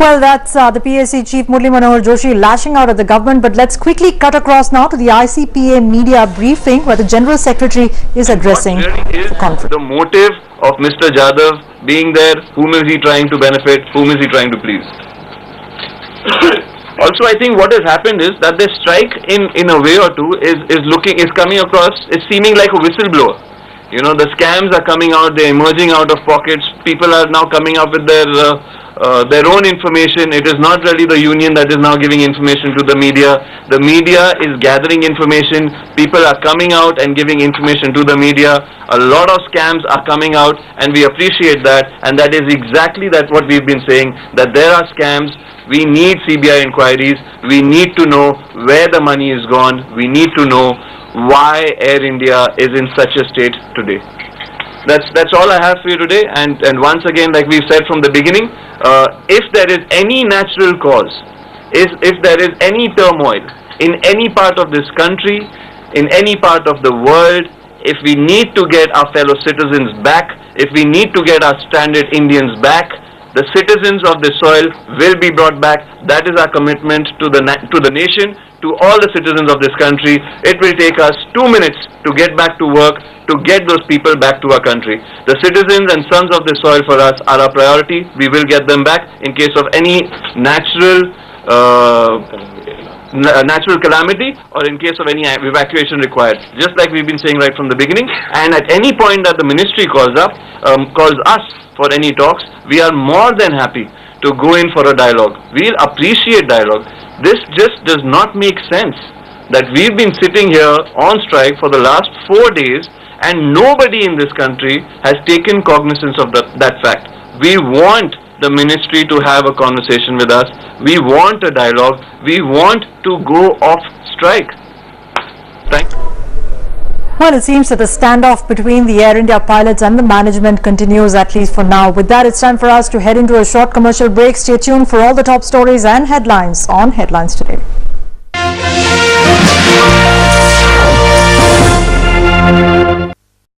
Well, that's the PSC Chief Murli Manohar Joshi lashing out at the government. But let's quickly cut across now to the ICPA media briefing where the General Secretary is addressing the conference. The motive of Mr. Jadhav being there, whom is he trying to benefit, whom is he trying to please? Also, I think what has happened is that the strike in a way or two is coming across, is seeming like a whistleblower. You know, the scams are coming out, they're emerging out of pockets, people are now coming up with their own information. It is not really the union that is now giving information to the media. The media is gathering information, people are coming out and giving information to the media. A lot of scams are coming out and we appreciate that, and that is exactly what we've been saying, that there are scams. We need CBI inquiries, we need to know where the money is gone, we need to know why Air India is in such a state today. That's all I have for you today, and once again, like we've said from the beginning, if there is any natural cause, if there is any turmoil in any part of this country, in any part of the world, if we need to get our fellow citizens back, if we need to get our stranded Indians back, the citizens of the soil will be brought back. That is our commitment to the nation, to all the citizens of this country. It will take us 2 minutes to get back to work, to get those people back to our country. The citizens and sons of the soil for us are our priority. We will get them back in case of any natural calamity or in case of any evacuation required, just like we've been saying right from the beginning. And at any point that the ministry calls us for any talks, we are more than happy to go in for a dialogue. We'll appreciate dialogue. This just does not make sense that we've been sitting here on strike for the last 4 days and nobody in this country has taken cognizance of that fact. We want the ministry to have a conversation with us. We want a dialogue. We want to go off strike. Thank you. Well, it seems that the standoff between the Air India pilots and the management continues, at least for now. With that, it's time for us to head into a short commercial break. Stay tuned for all the top stories and headlines on Headlines Today.